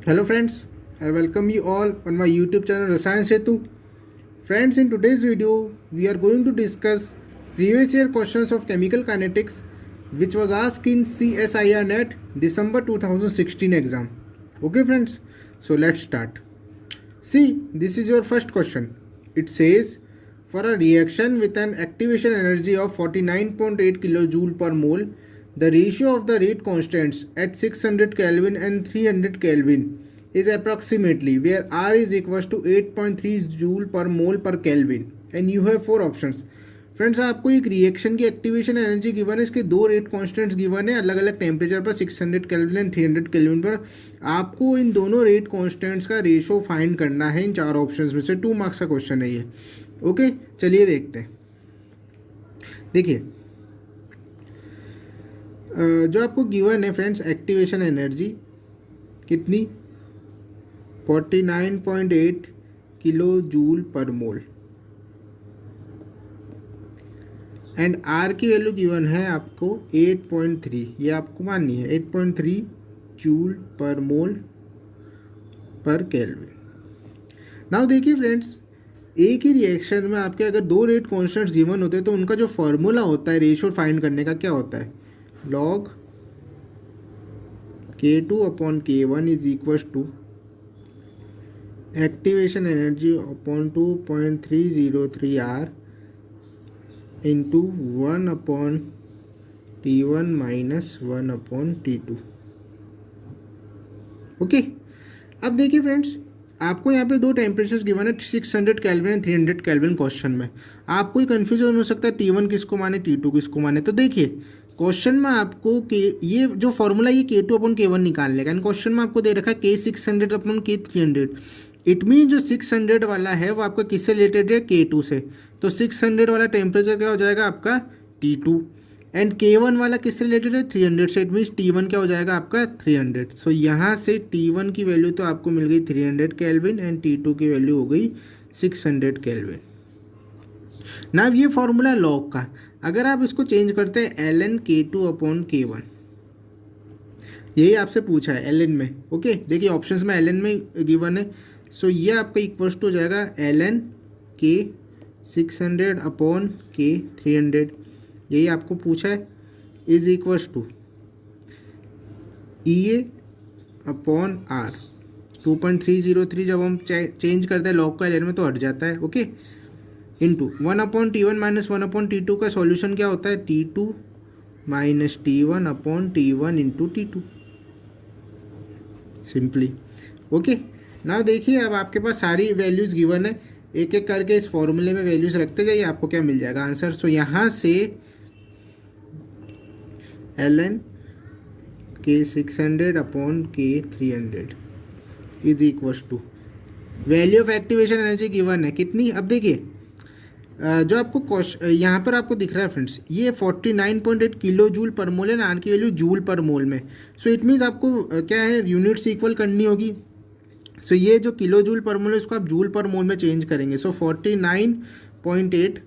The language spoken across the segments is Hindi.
Hello friends, I welcome you all on my YouTube channel Rasayan Setu. Friends, in today's video, we are going to discuss previous year questions of chemical kinetics which was asked in CSIR NET December 2016 exam. Okay friends, so let's start. See, this is your first question. It says, for a reaction with an activation energy of 49.8 kilojoule per mole, the ratio of the rate constants at 600 Kelvin and 300 Kelvin is approximately, where R is equals to 8.3 joule per mole per Kelvin, and you have four options. Friends, आपको एक रिएक्शन की एक्टिवेशन एनर्जी गिवन है, इसके दो रेट कांस्टेंट्स गिवन है अलग अलग टेम्परेचर पर 600 केल्विन एंड 300 केल्विन पर. आपको इन दोनों रेट कांस्टेंट्स का रेशो फाइंड करना है इन चार ऑप्शंस में से. 2 मार्क्स का क्वेश्चन है ये. ओके, चलिए देखते हैं. देखिए, जो आपको गिवन है फ्रेंड्स, एक्टिवेशन एनर्जी कितनी 49.8 किलो जूल पर मोल एंड आर की वैल्यू गिवन है आपको 8.3. ये आपको माननी है 8.3 जूल पर मोल पर केल्विन. नाउ देखिए फ्रेंड्स, एक ही रिएक्शन में आपके अगर दो रेट कॉन्स्टेंट्स गिवन होते हैं तो उनका जो फॉर्मूला होता है रेशियो फाइंड करने का क्या होता है, log K2 upon K1 is equals to activation energy upon 2.303 R into 1 upon T1 minus 1 upon T2. Okay, अब देखिए फ्रेंड्स, आपको यहाँ पे दो टेम्परेचर्स गिवन है 600 केल्विन एंड 300 केल्विन क्वेश्चन में. आपको कन्फ्यूजन हो सकता है T1 किसको माने T2 किसको माने. तो देखिए, क्वेश्चन में आपको ये जो फॉर्मूला ये K2 अपॉन K1 निकाल लेगा. एंड क्वेश्चन में आपको दे रखा है K600 upon K300. It mean जो 600 वाला है वो आपका किससे रिलेटेड है, K2 से. तो 600 वाला टेम्परेचर क्या हो जाएगा आपका T2 एंड K1 वाला किससे रिलेटेड है 300 से. इट मीन्स T1 क्या हो जाएगा आपका 300. सो यहाँ से T1 की वैल्यू तो आपको मिल गई 300 केल्विन एंड T2 की वैल्यू हो गई 600 केल्विन. ना ये फॉर्मूला है लॉग का. अगर आप इसको चेंज करते हैं ln K2 अपॉन K1, यही आपसे पूछा है ln में. ओके, देखिए ऑप्शंस में ln में गिवन है. सो ये आपका इक्वल्स टू हो जाएगा ln K 600 अपॉन K 300, यही आपको पूछा है, is equals to EA upon R 2.303. जब हम चेंज करते हैं लॉग का ln में तो हट जाता है. Okay, into 1 upon T1 minus 1 upon T2 का सॉल्यूशन क्या होता है, T2 minus T1 upon T1 into T2 simply. Okay, ना देखिए, अब आपके पास सारी वैल्यूज़ गिवन है. एक एक करके इस फॉर्मूले में वैल्यूज़ रखते जाइए, आपको क्या मिल जाएगा आंसर. सो यहाँ से ln K 600 upon K 300 is equals to value of activation energy given है कितनी. अब देखिए, जो आपको यहाँ पर आपको दिख रहा है फ्रेंड्स, ये 49.8 किलो जूल पर मोल है ना, आर की वैल्यू जूल पर मोल में. सो इट मीन्स आपको क्या है, यूनिट्स इक्वल करनी होगी. सो ये जो किलो जूल पर मोल है इसको आप जूल पर मोल में चेंज करेंगे. सो 49.8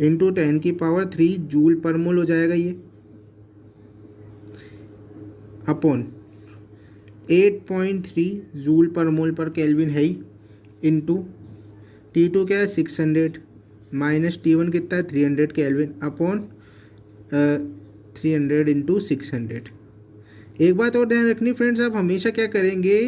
इंटू 10 की पावर 3 जूल पर मोल हो जाएगा ये, अपॉन 8.3 जूल पर मोल पर केल्विन है ही, इंटू T2 क्या है 600 माइनस T1 कितना है 300 केल्विन अपॉन 300 इंटू 600. एक बात और ध्यान रखनी फ्रेंड्स, आप हमेशा क्या करेंगे,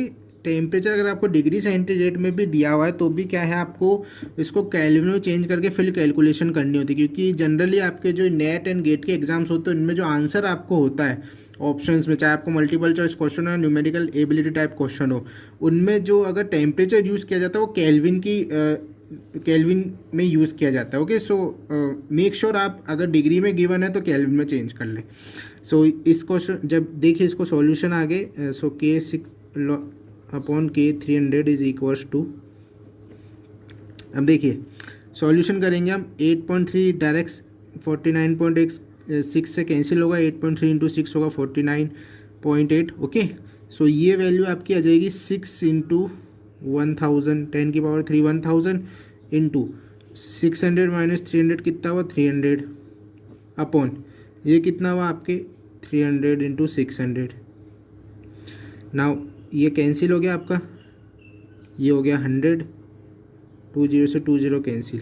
टेम्परेचर अगर आपको डिग्री सेंटीग्रेड में भी दिया हुआ है तो भी क्या है, आपको इसको केल्विन में चेंज करके फिर कैलकुलेशन करनी होती है. क्योंकि जनरली आपके जो नेट एंड गेट के एग्जाम्स होते हैं उनमें जो आंसर आपको होता है ऑप्शंस में, चाहे आपको मल्टीपल चॉइस क्वेश्चन हो, न्यूमेरिकल एबिलिटी टाइप क्वेश्चन हो, उनमें जो अगर टेम्परेचर यूज़ किया जाता है वो केल्विन में यूज़ किया जाता है. ओके, सो मेक श्योर आप अगर डिग्री में गिवन है तो केल्विन में चेंज कर लें. सो इस क्वेश्चन जब देखिए इसको सॉल्यूशन आगे, so K 6 upon K 300 is equals to, अब देखिए सॉल्यूशन करेंगे हम 8.3 डायरेक्ट 49.6 से कैंसिल होगा, 8.3 इंटू 6 होगा 49.8. ओके, सो ये वैल्यू आपकी आ जाएगी 6 इंटू 1000 10 की पावर 3 1000 इंटू 600 माइनस 300 कितना हुआ 300 अपॉन ये कितना हुआ आपके 300 इंटू 600. नाउ ये कैंसिल हो गया आपका, ये हो गया 100, 20 से 20 कैंसिल,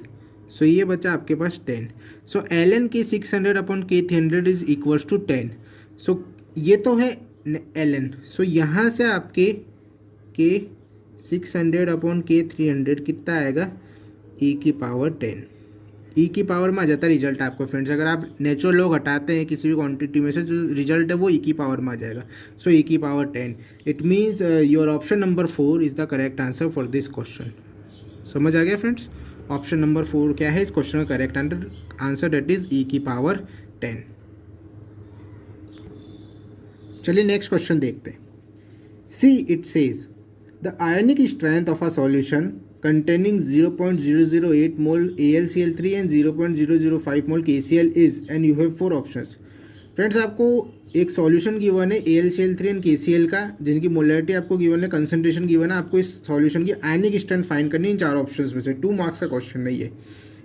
सो ये बचा आपके पास 10। सो ln के 600 अपॉन के 300 इज इक्वल्स टू 10। सो ये तो है ln, सो यहाँ से आपके के 600 अपॉन के 300 कितना आएगा, e की पावर 10। ई की पावर में आ जाता है रिजल्ट आपको फ्रेंड्स। अगर आप नेचुरल लॉग हटाते हैं किसी भी क्वांटिटी में से, जो रिजल्ट है वो ई की पावर में आ जाएगा। सो ई की power 10, it means your option number 4 is the correct answer for this question. समझ आ गया फ्रेंड्स, ऑप्शन नंबर 4 क्या है इस क्वेश्चन का करेक्ट आंसर, डेट इज ई की पावर 10। चलिए नेक्स्ट क्वेश्चन देखते हैं। See it says the ionic strength of a solution containing 0.008 mole AlCl3 and 0.005 mole KCl is, and you have 4 options। Friends आपको एक सॉल्यूशन गिवन है AlCl3 एंड KCl का, जिनकी मोलैरिटी आपको गिवन है, कंसंट्रेशन गिवन है, आपको इस सॉल्यूशन की आयनिक स्ट्रेंथ फाइंड करनी है इन 4 ऑप्शंस में से। 2 मार्क्स का क्वेश्चन है ये।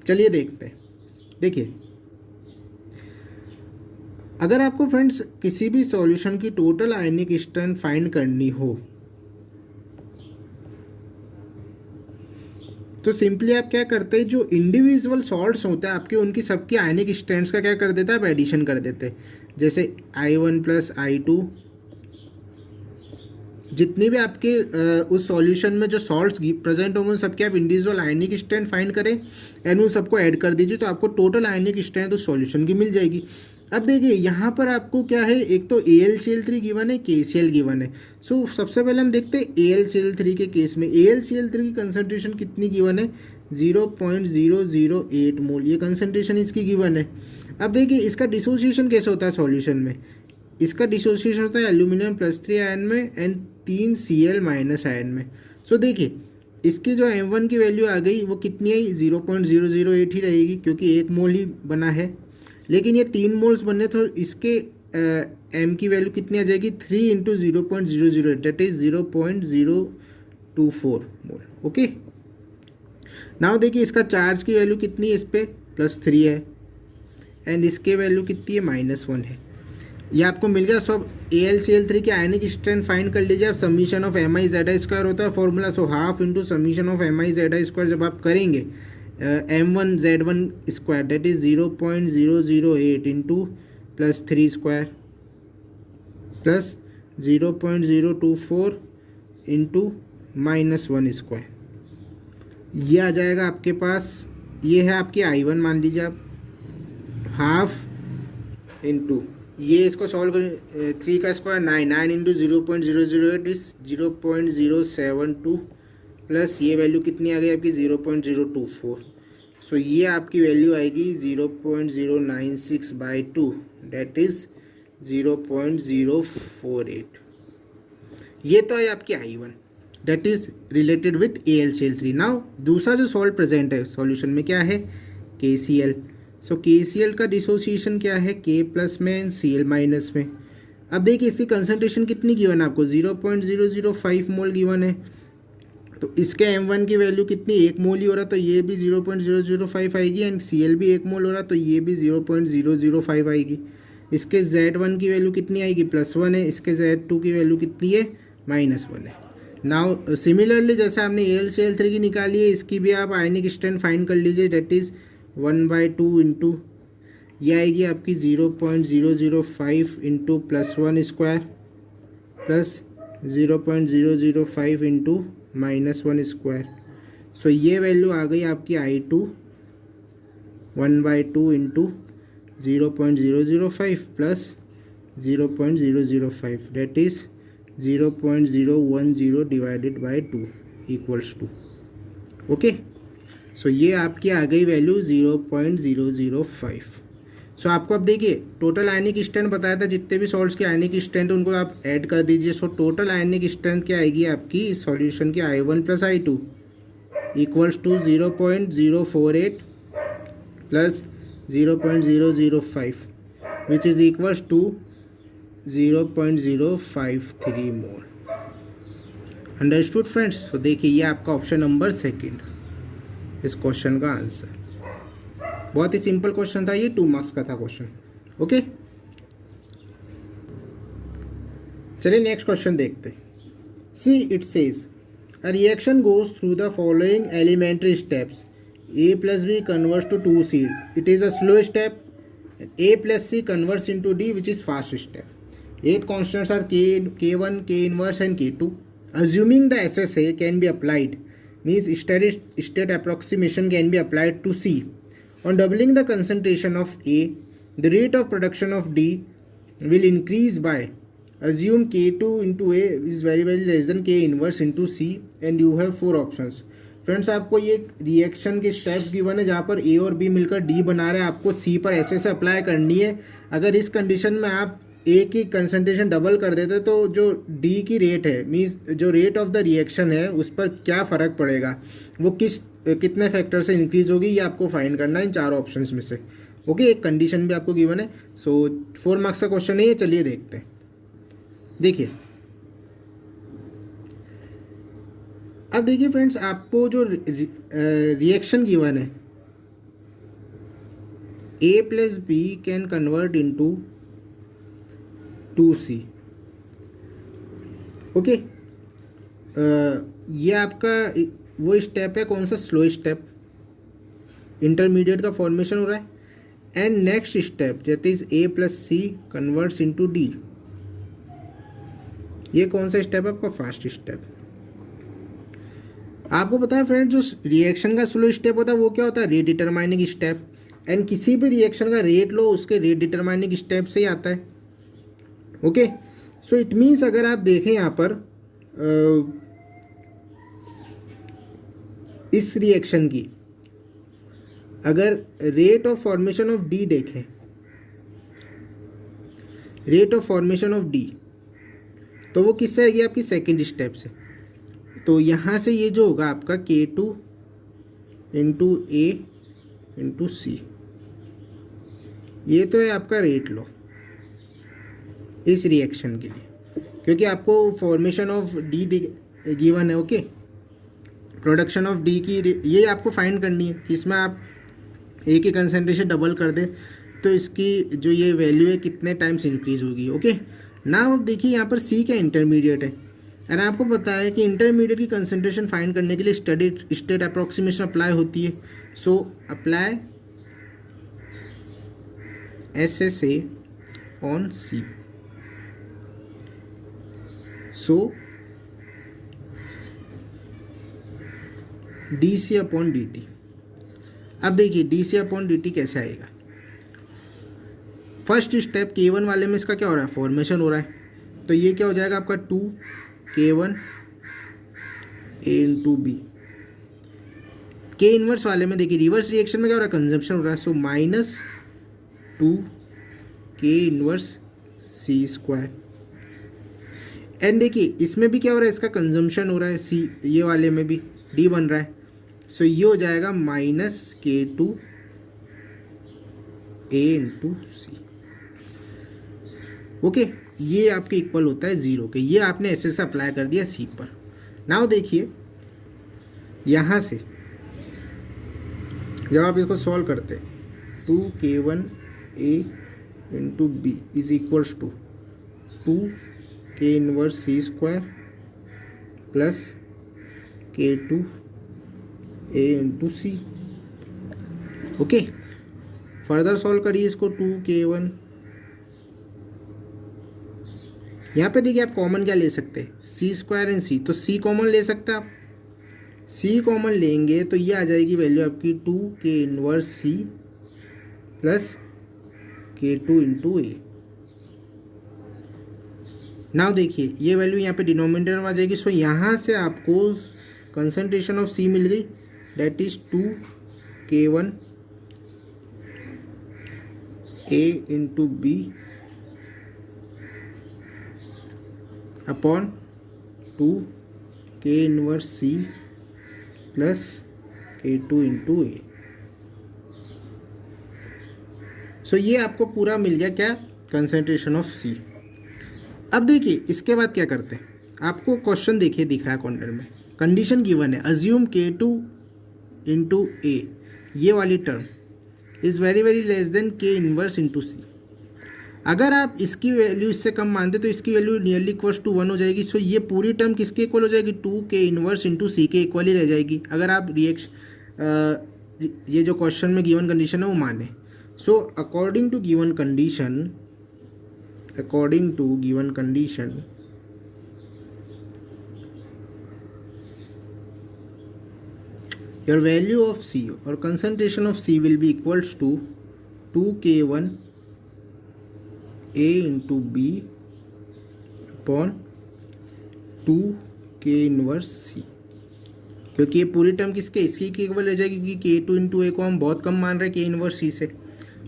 चलिए देखते हैं। देखिए, अगर आपको फ्रेंड्स किसी भी सॉल्यूशन की टोटल आयनिक स्ट्रेंथ फाइंड करनी हो तो सिंपली आप क्या करते हैं, जो इंडिविजुअल सॉल्ट्स होते हैं आपके, उनकी सबकी आयनिक स्ट्रेंथ्स का क्या कर देते हैं, आप एडिशन कर देते हैं। जैसे I1 प्लस I2, जितनी भी आपके उस सॉल्यूशन में जो सॉल्ट्स प्रेजेंट होंगे उन सबके आप इंडिविजुअल आयनिक स्ट्रेंथ फाइंड करें एंड उन सबको ऐड कर दीजिए, तो आपको टोटल आयनिक स्ट्रेंथ उस सॉल्यूशन की मिल जाएगी। अब देखिए यहाँ पर आपको क्या है, एक तो AlCl3 गिवन है, KCl गिवन है। सो सबसे पहले हम देखते हैं AlCl3 के केस में AlCl3 की कंसंट्रेशन कितनी गिवन है, 0.008 मोल, ये कंसंट्रेशन इसकी गिवन है। अब देखिए इसका डिसोसिएशन कैसे होता है सॉल्यूशन में, इसका डिसोसिएशन होता है एल्यूमिनियम +3 आयन में एंड 3 Cl- आयन में। सो देखिए इसकी जो M1 की वैल्यू आ गई वो कितनी आई, 0.008 ही रहेगी, क्योंकि 1 मोल ही बना है। लेकिन ये 3 मोल्स बनने, तो इसके M की वैल्यू कितनी आ जाएगी, 3 × 0.008, that is 0.024 mole. Okay, now देखिए इसका चार्ज की वैल्यू कितनी है, इस पर +3 है एंड इसके वैल्यू कितनी है, -1 है। ये आपको मिल गया। सो अब AlCl3 की आयनिक स्ट्रेंथ फाइंड कर लीजिए आप। समीशन ऑफ MiZi² होता है formula, so half into summation of MiZi² जब आप करेंगे M1Z1² that is 0.008 into +3² plus 0.024 into -1², ये आ जाएगा आपके पास। ये है आपकी I1 मान लीजिए आप, हाफ इंटू ये, इसको सॉल्व करें 3 का स्क्वायर 9 इंटू 0.008 इज 0.072 प्लस ये वैल्यू कितनी आ गई आपकी 0.024। सो ये आपकी वैल्यू आएगी 0.096/2 डेट इज 0.048। ये तो है आपकी I1 that is related with AlCl3। Now दूसरा जो सॉल्ट प्रेजेंट है सॉल्यूशन में क्या है, KCl। सो KCl का डिसोसिएशन क्या है, K+ में एंड Cl- में। अब देखिए इसकी कंसंट्रेशन कितनी गिवन है आपको, 0.005 मोल गिवन है, तो इसके M1 की वैल्यू कितनी, 1 मोल ही हो रहा, तो ये भी 0.005 आएगी एंड Cl भी 1 मोल हो रहा, तो ये भी 0.005 आएगी। इसके Z1 की वैल्यू कितनी आएगी, +1 है, इसके Z2 की वैल्यू कितनी है, -1 है। नाउ सिमिलरली जैसे आपने AlCl3 की निकाली है, इसकी भी आप आयनिक स्ट्रेंथ फाइंड कर लीजिए, डेट इज़ 1/2 इंटू ये आएगी आपकी 0.005 इंटू +1² प्लस 0.005 इंटू -1²। सो ये वैल्यू आ गई आपकी I2 1/2 into 0.005 plus 0.005 that is 0.010 divided by 2 equals to. Okay, so ये आपकी आ गई वैल्यू 0.005। सो आपको अब देखिए टोटल आयनिक स्ट्रेंथ बताया था, जितने भी सॉल्ट्स की आयनिक स्ट्रेंथ उनको आप ऐड कर दीजिए। सो टोटल आयनिक स्ट्रेंथ क्या आएगी आपकी इस सॉल्यूशन की, I1 + I2 equals to 0.048 plus 0.005 which is equals to 0.053 mole. Understood friends. तो देखिए ये आपका ऑप्शन नंबर 2 इस क्वेश्चन का आंसर। बहुत ही सिंपल क्वेश्चन था ये, 2 मार्क्स का था क्वेश्चन। ओके, चलिए नेक्स्ट क्वेश्चन देखते हैं। See, it says a reaction goes through the following elementary steps. A plus B converts to 2C. It is a slow step. A plus C converts into D, which is fast step. Rate constants are K1, K inverse and K2. Assuming the SSA can be applied, means steady state approximation can be applied to C. On doubling the concentration of A, the rate of production of D will increase by, assume K2 into A is very less than K inverse into C and you have 4 options. Friends आपको ये रिएक्शन के स्टेप्स गिवन है जहाँ पर ए और बी मिलकर डी बना रहे हैं, आपको सी पर ऐसे से अप्लाई करनी है. अगर इस कंडीशन में आप ए की कंसंट्रेशन डबल कर देते तो जो डी की रेट है मीन्स जो रेट ऑफ द रिएक्शन है उस पर क्या फ़र्क पड़ेगा, वो कितने फैक्टर से इंक्रीज होगी, ये आपको फाइंड करना है इन 4 ऑप्शंस में से. ओके, एक कंडीशन भी आपको गिवन है. सो 4 मार्क्स का क्वेश्चन है ये. चलिए देखते हैं. देखिए, अब देखिए फ्रेंड्स, आपको जो रिएक्शन गिवन है A plus B can convert into 2C. Okay, ये आपका वो स्टेप है, कौन सा, स्लो स्टेप, इंटरमीडिएट का फॉर्मेशन हो रहा है. And next step that is A plus C converts into D. ये कौन सा स्टेप है आपका, फास्ट स्टेप. आपको पता है फ्रेंड्स, जो रिएक्शन का स्लो स्टेप होता है वो क्या होता है, रेट डिटरमाइनिंग स्टेप. एंड किसी भी रिएक्शन का रेट लो उसके रेट डिटरमाइनिंग स्टेप से ही आता है. ओके, सो इट मीन्स अगर आप देखें यहाँ पर इस रिएक्शन की अगर rate of formation of D देखें, rate of formation of D, तो वो किससे आएगी, आपकी सेकेंड स्टेप से. तो यहाँ से ये जो होगा आपका K2 इंटू ए इंटू सी, ये तो है आपका रेट लो इस रिएक्शन के लिए, क्योंकि आपको फॉर्मेशन ऑफ डी गिवन है. ओके, प्रोडक्शन ऑफ डी की ये आपको फाइंड करनी है कि इसमें आप ए की कंसंट्रेशन डबल कर दे तो इसकी जो ये वैल्यू है कितने टाइम्स इंक्रीज होगी. ओके, ना अब देखिए यहाँ पर सी का इंटरमीडिएट है और आपको पता है कि इंटरमीडिएट की कंसंट्रेशन फाइंड करने के लिए स्टडी स्टेट अप्रॉक्सीमेशन अप्लाई होती है. So apply SSA on C. So DC upon DT. अब देखिए DC अपॉन DT कैसे आएगा. फर्स्ट स्टेप K1 वाले में इसका क्या हो रहा है, फॉर्मेशन हो रहा है, तो ये क्या हो जाएगा आपका 2K1 A into B. K inverse वाले में देखिए रिवर्स रिएक्शन में क्या हो रहा है, कंजम्पशन हो रहा है. So minus 2K inverse C square. And देखिए इसमें भी क्या हो रहा है, इसका कंजम्पशन हो रहा है, C ये वाले में भी D बन रहा है. सो ये हो जाएगा minus K2 A into C. Okay, ये आपके इक्वल होता है 0 के. ये आपने ऐसे से अप्लाई कर दिया सी पर. नाउ देखिए यहाँ से जब आप इसको सॉल्व करते 2K1 A into B is equals to 2K inverse C square plus K2 A into C. Okay, further solve करिए इसको 2K1. यहाँ पे देखिए आप कॉमन क्या ले सकते हैं, C स्क्वायर एंड C, तो C कॉमन ले सकते हैं आप. C कॉमन लेंगे तो ये आ जाएगी वैल्यू आपकी 2K inverse C plus K2 into A. Now देखिए ये वैल्यू यहाँ पे डिनोमिनेटर में आ जाएगी. सो यहाँ से आपको कंसंट्रेशन ऑफ C मिल गई, that is 2K1 A into B upon 2K inverse C plus K2 into A. So ये आपको पूरा मिल गया क्या, कंसंट्रेशन ऑफ C. अब देखिए इसके बाद क्या करते हैं, आपको क्वेश्चन देखिए दिख रहा है कॉर्नर में, कंडीशन गिवन है अज्यूम K2 इंटू ए, ये वाली term is very less than K inverse into C. अगर आप इसकी वैल्यू इससे कम मानते तो इसकी वैल्यू नियरली इक्वल्स टू 1 हो जाएगी। सो ये पूरी टर्म किसके इक्वल हो जाएगी, 2k इनवर्स इंटू सी के इक्वल ही रह जाएगी अगर आप ये जो क्वेश्चन में गिवन कंडीशन है वो माने। So according to given condition your value of C or concentration of C will be equals to 2k1 A into B upon 2k inverse C, क्योंकि ये पूरी टर्म किसके इसकी इक्वल रह जाएगी क्योंकि k2 इंटू ए को हम बहुत कम मान रहे हैं k इनवर्स C से।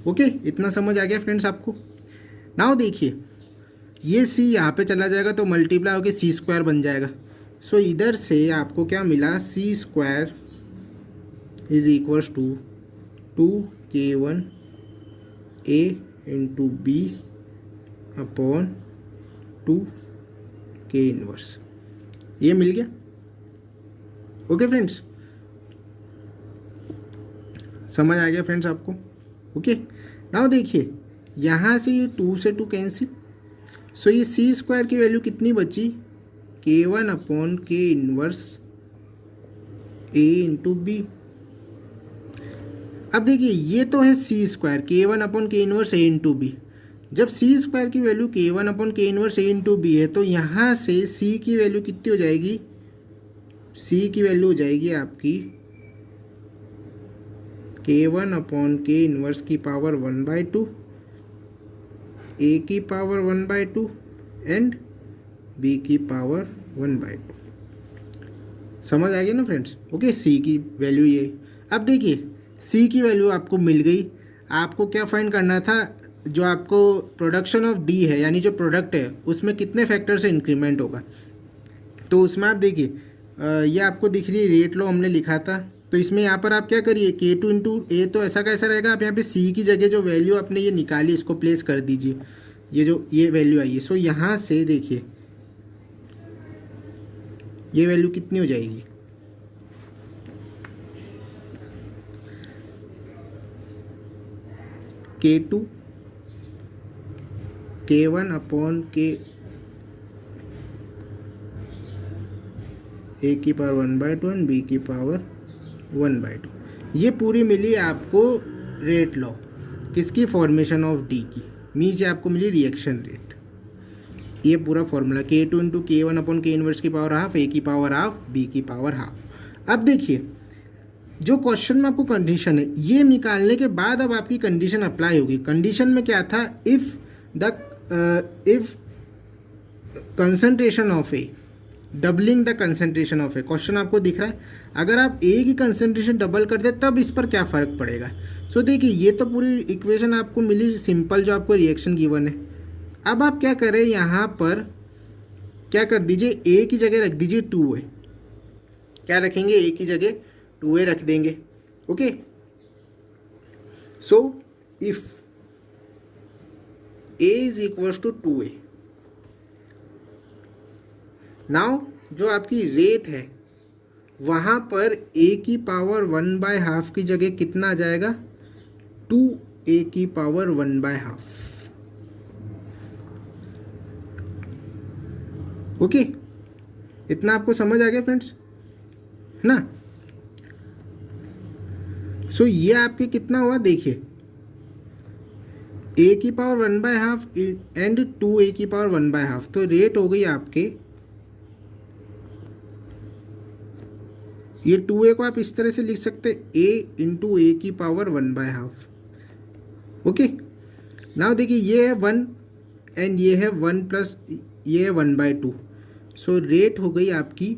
ओके, इतना समझ आ गया फ्रेंड्स आपको। नाउ देखिए ये C यहाँ पे चला जाएगा तो मल्टीप्लाई होकर C स्क्वायर बन जाएगा। सो इधर से आपको क्या मिला, C square is equals to 2k1 A into B upon 2k inverse, ये मिल गया। ओके फ्रेंड्स, समझ आ गया फ्रेंड्स आपको। ओके, नाउ देखिए यहाँ से ये 2 से 2 कैंसिल। सो ये C स्क्वायर की वैल्यू कितनी बची, k1 upon k inverse A into B. अब देखिए ये तो है C square k1 upon k inverse A into B. जब C स्क्वायर की value k1 upon k inverse A into B है तो यहाँ से C की वैल्यू कितनी हो जाएगी, C की वैल्यू हो जाएगी आपकी k1 अपॉन k इनवर्स की पावर 1/2 A की पावर 1/2 एंड B की पावर 1/2। समझ आ गया ना फ्रेंड्स। ओके, C की वैल्यू ये। अब देखिए C की वैल्यू आपको मिल गई, आपको क्या फाइंड करना था, जो आपको प्रोडक्शन ऑफ D है यानी जो प्रोडक्ट है उसमें कितने फैक्टर से इंक्रीमेंट होगा। तो उसमें आप देखिए ये आपको दिख रही है रेट लो हमने लिखा था, तो इसमें यहाँ पर आप क्या करिए k2 इंटू ए, तो ऐसा कैसा रहेगा, आप यहाँ पे C की जगह जो वैल्यू आपने ये निकाली इसको प्लेस कर दीजिए, ये वैल्यू आई है। सो यहाँ से देखिए ये वैल्यू कितनी हो जाएगी, k2 k1 upon k A की पावर 1/2 एंड B की पावर 1/2। ये पूरी मिली आपको रेट लॉ किसकी, फॉर्मेशन ऑफ D की, मीन्स ये आपको मिली रिएक्शन रेट। ये पूरा formula k2 into k1 upon k inverse की पावर हाफ A की पावर हाफ B की पावर हाफ। अब देखिए जो क्वेश्चन में आपको कंडीशन है ये निकालने के बाद अब आपकी कंडीशन अप्लाई होगी। कंडीशन में क्या था, if concentration of A doubling the concentration of A, question आपको दिख रहा है, अगर आप ए की कंसंट्रेशन डबल कर दे तब इस पर क्या फ़र्क पड़ेगा। सो देखिए ये तो पूरी इक्वेशन आपको मिली सिंपल, जो आपको रिएक्शन गिवन है। अब आप क्या करें, यहाँ पर क्या कर दीजिए, ए की जगह रख दीजिए 2a। क्या रखेंगे, ए की जगह 2a रख देंगे। Okay, so if a is equals to 2a, now जो आपकी रेट है वहाँ पर a की पावर 1/2 की जगह कितना आ जाएगा, 2a की पावर 1/2। ओके, इतना आपको समझ आ गया फ्रेंड्स, है ना। सो ये आपके कितना हुआ, देखिए a की पावर 1/2 एंड 2a की पावर 1/2, तो रेट हो गई आपके, ये 2a को आप इस तरह से लिख सकते a इंटू ए की पावर 1/2। ओके, नाउ देखिए ये है 1 एंड ये है 1 प्लस ये है 1/2। सो रेट हो गई आपकी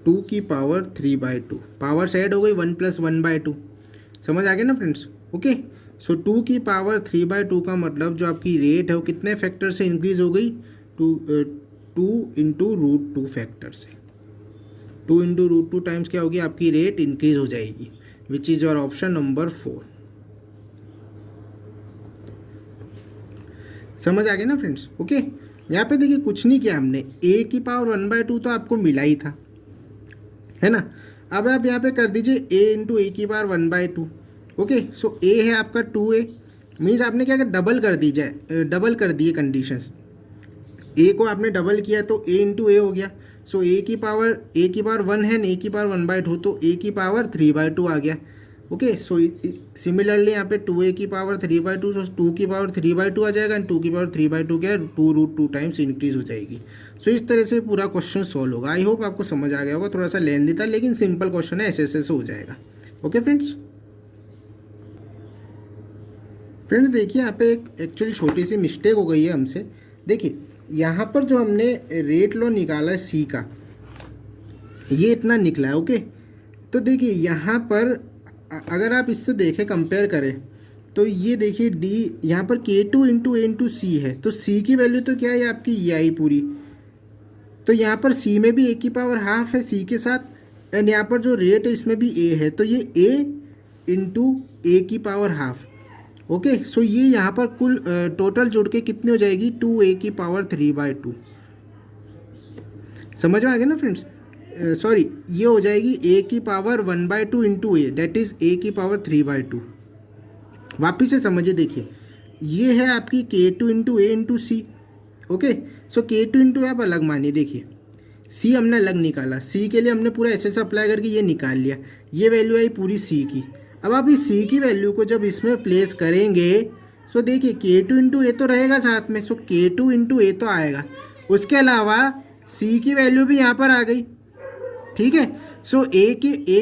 2 की पावर 3/2, पावर ऐड हो गई 1 प्लस 1/2। समझ आ गया ना फ्रेंड्स। ओके, सो 2 की पावर 3/2 का मतलब जो आपकी रेट है वो कितने फैक्टर से इंक्रीज हो गई, 2 इंटू √2 फैक्टर से। 2 इंटू √2 टाइम्स क्या होगी, आपकी रेट इंक्रीज हो जाएगी, which is your option number 4। समझ आ गया ना फ्रेंड्स। ओके, यहाँ पे देखिए कुछ नहीं किया हमने, a की पावर 1/2 तो आपको मिला ही था, है ना। अब आप यहाँ पे कर दीजिए a इंटू ए की पावर 1/2। ओके, सो ए है आपका 2a, मीन्स आपने क्या किया, डबल कर दिए कंडीशंस। ए को आपने डबल किया तो a इंटू ए हो गया। सो ए की पावर 1 है, ए की पावर 1/2, तो a की पावर 3/2 आ गया। ओके, सो सिमिलरली यहाँ पे 2a की पावर 3/2, सो 2 की पावर 3/2 आ जाएगा, एंड 2 की पावर 3/2 क्या है, 2√2 टाइम्स इंक्रीज हो जाएगी। सो इस तरह से पूरा क्वेश्चन सॉल्व होगा। आई होप आपको समझ आ गया होगा, थोड़ा सा लेंथी था लेकिन सिंपल क्वेश्चन है, ऐसे हो जाएगा। ओके फ्रेंड्स, देखिए यहाँ पे एक एक्चुअली छोटी सी मिस्टेक हो गई है हमसे। देखिए यहाँ पर जो हमने रेट लॉ निकाला है सी का, ये इतना निकला है। ओके, तो देखिए यहाँ पर अगर आप इससे देखें, कंपेयर करें, तो ये देखिए डी यहाँ पर K2 इंटू ए इंटू सी है, तो सी की वैल्यू तो क्या है आपकी ये आई पूरी, तो यहाँ पर सी में भी ए की पावर हाफ है सी के साथ, एंड यहाँ पर जो रेट है इसमें भी ए है, तो ये ए इंटू ए की पावर हाफ। ओके, सो ये यहाँ पर कुल टोटल जोड़ के कितनी हो जाएगी, 2a की पावर 3/2। समझ में आ गया ना फ्रेंड्स? सॉरी, ये हो जाएगी a की power 1/2 into A, that is a की पावर 3/2। वापिस से समझिए, देखिए ये है आपकी K2 इंटू ए इंटू सी। ओके, सो K2 इंटू आप अलग मानिए, देखिए C हमने अलग निकाला, C के लिए हमने पूरा ऐसे अप्लाई करके ये निकाल लिया, ये वैल्यू आई पूरी C की। अब आप इस C की वैल्यू को जब इसमें प्लेस करेंगे, सो देखिए K2 इंटू ए तो रहेगा साथ में, सो K2 इंटू ए तो आएगा, उसके अलावा C की वैल्यू भी यहाँ पर आ गई। ठीक है, सो ए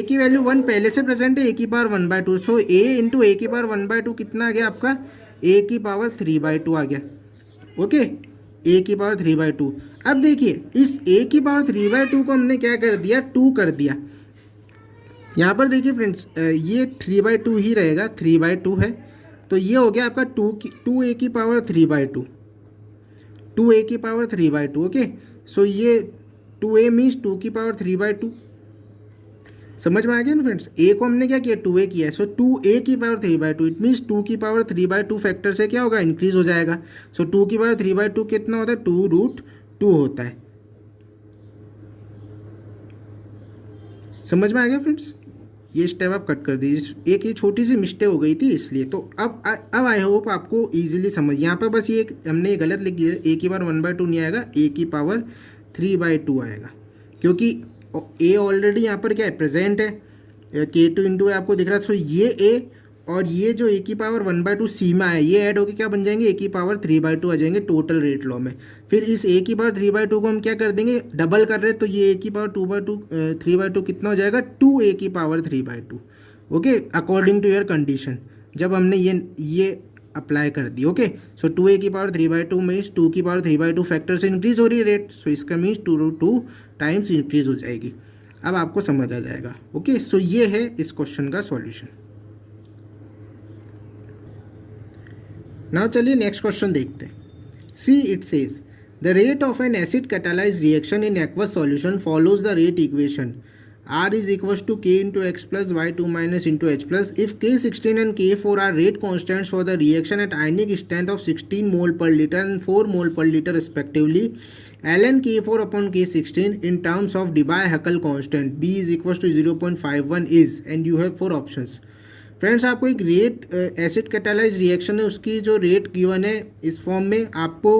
की वैल्यू 1 पहले से प्रेजेंट है, ए की पावर 1/2, सो ए इंटू ए की पावर 1/2 कितना आ गया आपका, ए की पावर 3/2 आ गया। ओके, ए की पावर 3/2। अब देखिए इस ए की पावर 3/2 को हमने क्या कर दिया, 2 कर दिया। यहाँ पर देखिए फ्रेंड्स, ये 3/2 ही रहेगा, 3/2 है, तो ये हो गया आपका 2a की पावर 3/2, 2a की पावर 3/2। ओके, सो ये 2a मीन्स 2 की पावर 3/2। समझ में आ गया ना फ्रेंड्स? ए को हमने क्या किया, 2a किया है, सो 2a की पावर 3/2, इट मीन्स 2 की पावर 3/2 फैक्टर से क्या होगा, इंक्रीज हो जाएगा। सो 2 की पावर 3/2 कितना होता है, 2√2 होता है। समझ में आ गया फ्रेंड्स? ये स्टेप आप कट कर दीजिए, एक ये छोटी सी मिस्टेक हो गई थी इसलिए। तो अब आई होप आपको इजीली समझ, यहाँ पर बस ये हमने गलत लिख दिया, ए की पावर 1/2 नहीं आएगा, ए की पावर 3/2 आएगा, क्योंकि ए ऑलरेडी यहाँ पर क्या है, प्रेजेंट है, K2 इंटू ए आपको दिख रहा है, सो ये ए और ये जो ए की पावर 1/2 सी में आए, ये ऐड होकर क्या बन जाएंगे, ए की पावर 3/2 आ जाएंगे टोटल रेट लॉ में। फिर इस ए की पावर 3/2 को हम क्या कर देंगे, डबल कर रहे हैं, तो ये ए की पावर 3/2 कितना हो जाएगा, 2a की power 3/2। Okay, according to your condition, जब हमने ये अप्लाई कर दी। ओके, सो 2a की पावर 3/2 मीन्स 2 की पावर 3/2 फैक्टर से इंक्रीज हो रही है रेट, सो इसका मीन्स 2 टाइम्स इंक्रीज हो जाएगी। अब आपको समझ आ जाएगा। ओके, सो ये है इस क्वेश्चन का सॉल्यूशन। नाउ चलिए नेक्स्ट क्वेश्चन देखते हैं। See it says the rate of N acid catalyse reaction in aqueous solution follows the rate equation R is equals to K into X plus Y2 minus into H plus if K16 and K4 are rate constants for the reaction at ionic strength of 16 mole per liter and 4 mole per liter respectively, ln K4 upon K16 in terms of Debye-Huckel constant B is equals to 0.51 is, and you have 4 options. Friends, आपको एक रेट एसिड कैटालाइज रिएक्शन है, उसकी जो रेट गिवन है इस फॉर्म में, आपको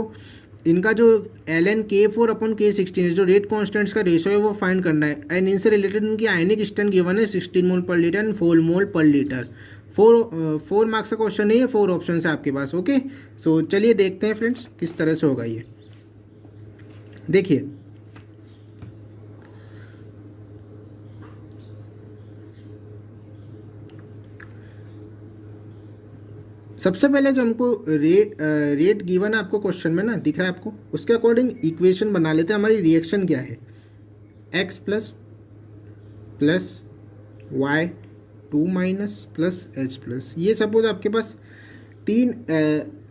इनका जो ln K4 अपॉन K16 है, जो रेट कॉन्स्टेंट्स का रेशो है वो फाइंड करना है, एंड इनसे रिलेटेड इनकी आयनिक स्ट्रेंथ गिवन है 16 मोल पर लीटर एंड 4 मोल पर लीटर। 4 मार्क्स का क्वेश्चन नहीं है, 4 ऑप्शन है आपके पास। ओके, सो चलिए देखते हैं फ्रेंड्स किस तरह से होगा ये। देखिए सबसे पहले जो हमको रेट गिवन है आपको क्वेश्चन में ना दिख रहा है आपको, उसके अकॉर्डिंग इक्वेशन बना लेते हैं। हमारी रिएक्शन क्या है, x plus y2 minus plus h plus. ये सपोज आपके पास 3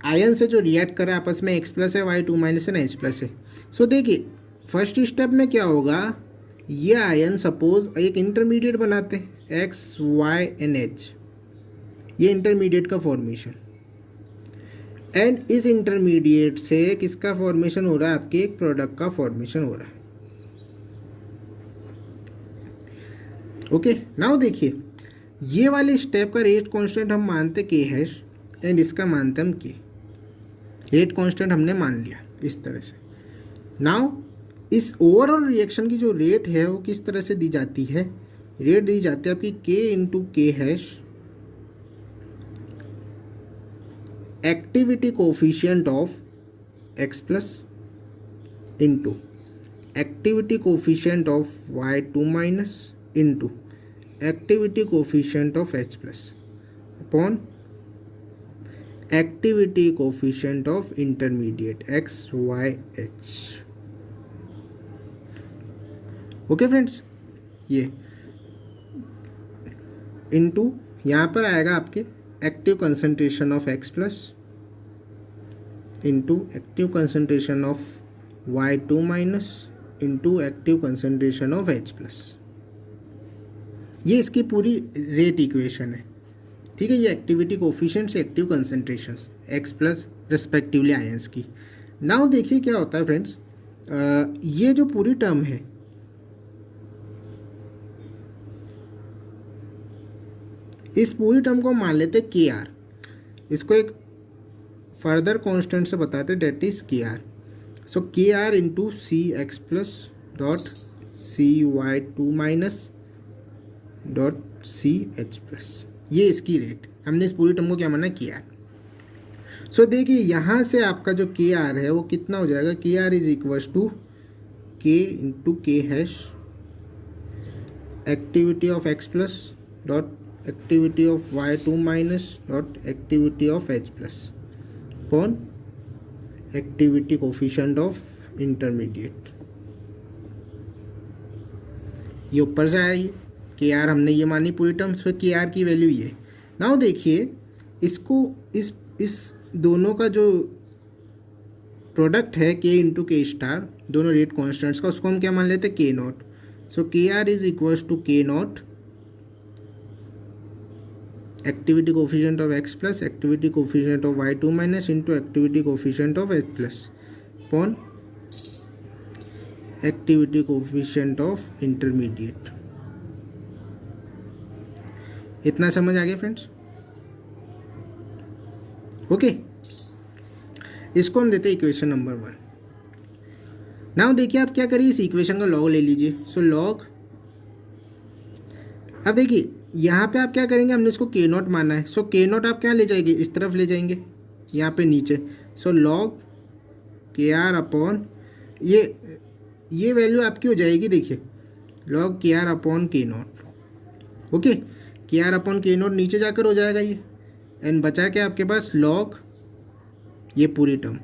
आयन से जो रिएक्ट कर रहा है आपस में, x प्लस है, y2 माइनस है, h प्लस है। सो देखिए फर्स्ट स्टेप में क्या होगा, ये आयन सपोज एक इंटरमीडिएट बनाते हैं x y एंड h, ये इंटरमीडिएट का फॉर्मेशन, एंड इस इंटरमीडिएट से किसका फॉर्मेशन हो रहा है, आपके एक प्रोडक्ट का फॉर्मेशन हो रहा है। ओके, नाउ देखिए ये वाले स्टेप का रेट कांस्टेंट हम मानते के हैश एंड इसका मानते हम के। रेट कांस्टेंट हमने मान लिया इस तरह से। नाउ इस ओवरऑल रिएक्शन की जो रेट है वो किस तरह से दी जाती है? रेट दी जाती है आपकी K into K hash activity coefficient of X plus into activity coefficient of Y two minus into activity coefficient of H plus upon activity coefficient of intermediate X Y H. Okay friends, ये इंटू यहाँ पर आएगा आपके active concentration of X plus into active concentration of Y two minus into active concentration of H plus. ये इसकी पूरी रेट इक्वेशन है, ठीक है। ये activity coefficients, active concentrations x plus respectively ions की। नाउ देखिए क्या होता है फ्रेंड्स, ये जो पूरी टर्म है इस पूरी टर्म को मान लेते के आर, इसको एक फर्दर कांस्टेंट से बताते that is K R. So K R into C X plus dot C Y two minus dot C H plus, ये इसकी रेट। हमने इस पूरी टर्म को क्या माना? के आर। सो देखिए यहाँ से आपका जो के आर है वो कितना हो जाएगा? K R is equals to K into K hash activity of X plus dot activity of Y two minus dot activity of H plus upon activity coefficient of intermediate. ये ऊपर से आया ये के आर, हमने ये मानी पूरी टर्म। सो के आर की वैल्यू ये। नाउ देखिए इसको इस दोनों का जो प्रोडक्ट है के इंटू के स्टार, दोनों रेट कॉन्स्टेंट्स का, उसको हम क्या मान लेते हैं? के naught. So K R is equals to K naught activity coefficient of X plus activity coefficient of Y two minus into activity coefficient of H plus upon activity coefficient of intermediate. इतना समझ आ गया फ्रेंड्स? ओके, इसको हम देते हैं इक्वेशन नंबर 1। नाउ देखिए आप क्या करिए, इस इक्वेशन का लॉग ले लीजिए। सो लॉग, अब देखिए यहाँ पे आप क्या करेंगे, हमने इसको के नॉट माना है। सो के नॉट आप क्या ले जाएंगे? इस तरफ ले जाएंगे, यहाँ पे नीचे। सो लॉग के आर अपॉन ये वैल्यू आपकी हो जाएगी, देखिए लॉग के आर अपॉन के नॉट। ओके, के आर अपॉन के नॉट नीचे जाकर हो जाएगा ये, एंड बचा के आपके पास लॉग ये पूरी टर्म।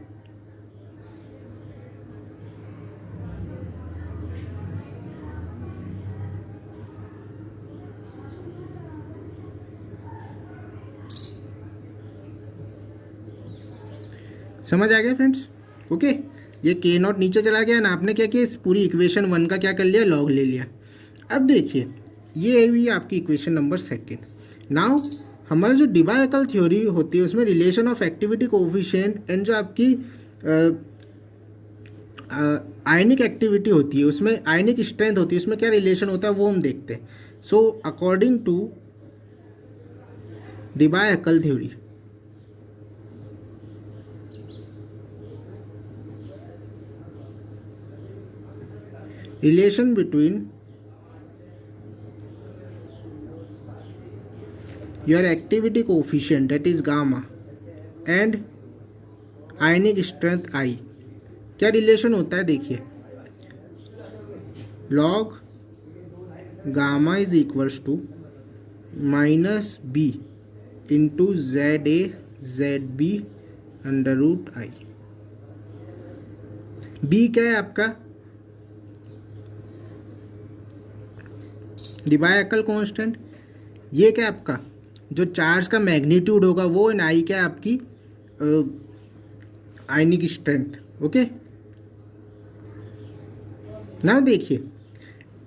समझ आ गया फ्रेंड्स? ओके, ये के नॉट नीचे चला गया ना, आपने क्या किया, इस पूरी इक्वेशन 1 का क्या कर लिया? लॉग ले लिया। अब देखिए ये हुई आपकी इक्वेशन नंबर 2। नाउ हमारा जो डिबायकल थ्योरी होती है उसमें relation of activity coefficient and जो आपकी आयनिक एक्टिविटी होती है, उसमें आयनिक स्ट्रेंथ होती है, उसमें क्या रिलेशन होता है वो हम देखते हैं। So according to Debye Huckel theory, relation between your activity coefficient that is gamma and ionic strength I, क्या रिलेशन होता है? देखिए log gamma is equals to minus B into Z A Z B under root I. B क्या है आपका? Debye Huckel constant. ये क्या आपका जो चार्ज का मैग्नीट्यूड होगा वो, एंड आई क्या है आपकी आयनिक स्ट्रेंथ। ओके, ना देखिए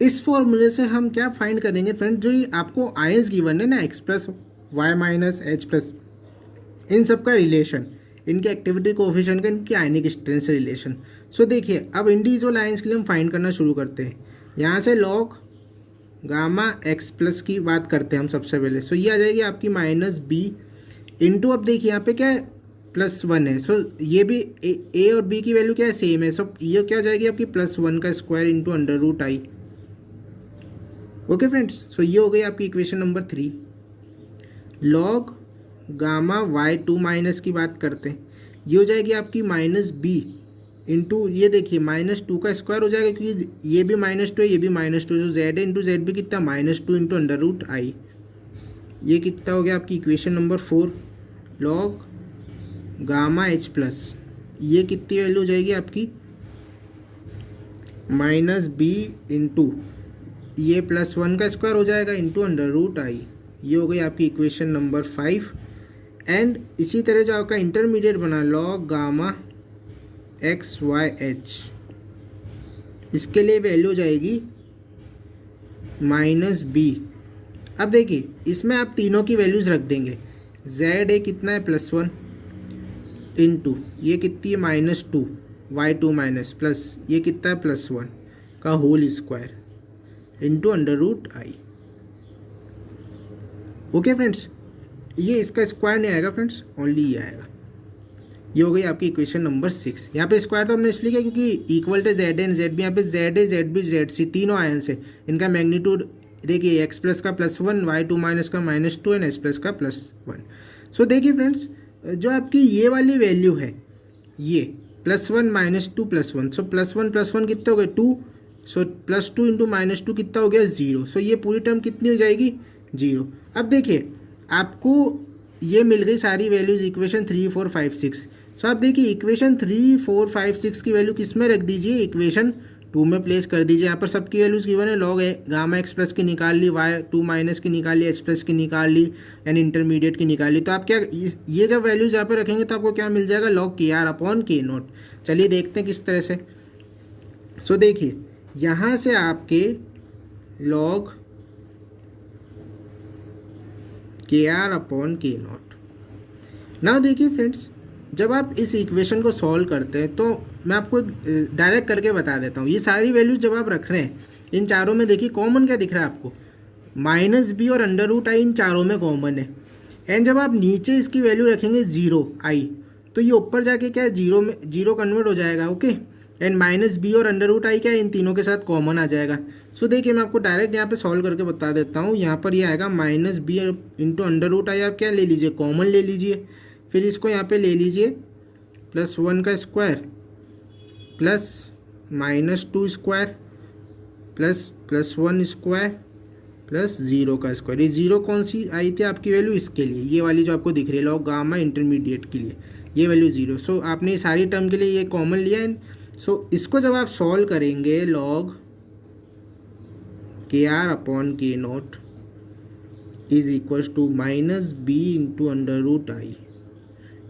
इस फॉर्मूले से हम क्या फाइंड करेंगे फ्रेंड, जो ये आपको आयंस गिवन है ना, X plus Y minus H plus, इन सब का रिलेशन, इनके एक्टिविटी कोफिशिएंट का इनकी आयनिक स्ट्रेंथ से रिलेशन। सो देखिए अब इंडिविजुअल आयंस के लिए हम फाइंड करना शुरू करते हैं। यहाँ से लॉग गामा एक्स प्लस की बात करते हैं हम सबसे पहले। सो ये आ जाएगी आपकी माइनस बी इंटू, अब देखिए यहाँ पे क्या है, +1 है। सो ये भी ए और बी की वैल्यू क्या है, सेम है। सो ये क्या हो जाएगी आपकी +1 का square into √i। Okay friends, so ये हो गई आपकी equation number 3। Log gamma y2 minus की बात करते हैं, ये हो जाएगी आपकी -b इंटू, ये देखिए -2 का स्क्वायर हो जाएगा क्योंकि ये भी -2 है, ये भी -2, जो z है इंटू जेड भी कितना, -2 इंटू √i। ये कितना हो गया आपकी equation number 4। Log gamma h plus, ये कितनी वैल्यू हो जाएगी आपकी, -b इंटू ये +1 का स्क्वायर हो जाएगा इंटू √i। ये हो गई आपकी इक्वेशन नंबर 5। एंड इसी तरह जो आपका इंटरमीडिएट बना लॉग गामा XYH, इसके लिए वैल्यू हो जाएगी -b। अब देखिए इसमें आप तीनों की वैल्यूज़ रख देंगे। ZA कितना है, +1 इंटू ये कितनी है, -2 y2 माइनस प्लस ये कितना है, +1 का whole square into √i। Okay friends, ये इसका स्क्वायर नहीं आएगा फ्रेंड्स, ओनली ये आएगा। ये हो गई आपकी इक्वेशन नंबर 6। यहाँ पे स्क्वायर तो हमने इसलिए किया क्योंकि equal to Z and Z B, यहाँ पे Z A Z B Z C तीनों आयंस है। इनका मैग्नीट्यूड देखिए, एक्स प्लस का +1, y2 माइनस का -2 एंड एस प्लस का +1। सो देखिए फ्रेंड्स, जो आपकी ये वाली वैल्यू है, ये +1 -2 +1, सो +1 कितने हो गए, 2। सो +2 इंटू -2 कितना हो गया, 0। सो ये पूरी टर्म कितनी हो जाएगी, 0। अब देखिए आपको ये मिल गई सारी वैल्यूज़ इक्वेशन 3, 4, 5, 6। सो आप देखिए इक्वेशन 3, 4, 5, 6 की वैल्यू किस में रख दीजिए, इक्वेशन 2 में प्लेस कर दीजिए। यहाँ पर सबकी वैल्यूज़ गिवन है, लॉग है गामा एक्स प्लस की निकाल ली, y2 माइनस की निकाल ली, एच प्लस की निकाल ली एंड इंटरमीडिएट की निकाल ली। तो आप क्या ये जब वैल्यूज़ यहाँ पर रखेंगे तो आपको क्या मिल जाएगा, लॉग KR/K0। चलिए देखते हैं किस तरह से। सो देखिए यहाँ से आपके लॉग KR/K0। नाउ देखिए फ्रेंड्स, जब आप इस इक्वेशन को सॉल्व करते हैं तो मैं आपको डायरेक्ट करके बता देता हूँ। ये सारी वैल्यूज जब आप रख रहे हैं, इन चारों में देखिए कॉमन क्या दिख रहा है आपको, -b और √i इन चारों में कॉमन है। एंड जब आप नीचे इसकी वैल्यू रखेंगे 0i, तो ये ऊपर जाके क्या है, 0 कन्वर्ट हो जाएगा। ओके, एंड -b और √i क्या है, इन तीनों के साथ कॉमन आ जाएगा। सो देखिए मैं आपको डायरेक्ट यहाँ पे सॉल्व करके बता देता हूँ। यहाँ पर ये आएगा -b इंटू √i, आप क्या ले लीजिए, कॉमन ले लीजिए। फिर इसको यहाँ पे ले लीजिए +1 का square plus -2 square plus +1 square plus 0 का स्क्वायर। ये 0 कौन सी आई थी आपकी वैल्यू, इसके लिए ये वाली जो आपको दिख रही है लॉग गामा इंटरमीडिएट के लिए ये वैल्यू 0। सो आपने ये सारी टर्म के लिए ये कॉमन लिया है। सो इसको जब आप सॉल्व करेंगे, log KR/K0 is equal to -b into √i।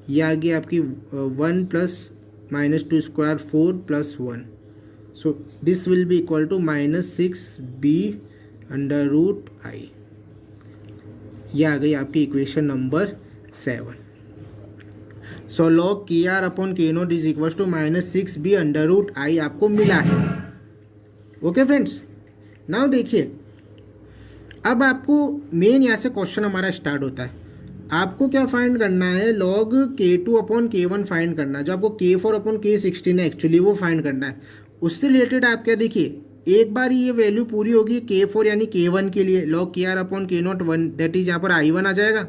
ये आ गई आपकी 1 plus -2 square 4 plus 1। So this will be equal to -6b √i। ये आ गई आपकी equation number 7। So log KR/K0 is equal to -6b √i आपको मिला है। ओके फ्रेंड्स, नाउ देखिए अब आपको मेन यहाँ से क्वेश्चन हमारा स्टार्ट होता है। आपको क्या फाइंड करना है, log K2/K1 फाइंड करना है। जो आपको K4/K16 है एक्चुअली वो फाइंड करना है। उससे रिलेटेड आप क्या देखिए, एक बार ये वैल्यू पूरी होगी K4 यानी K1 के लिए, log KR/K0 1, दैट इज यहाँ पर I1 आ जाएगा।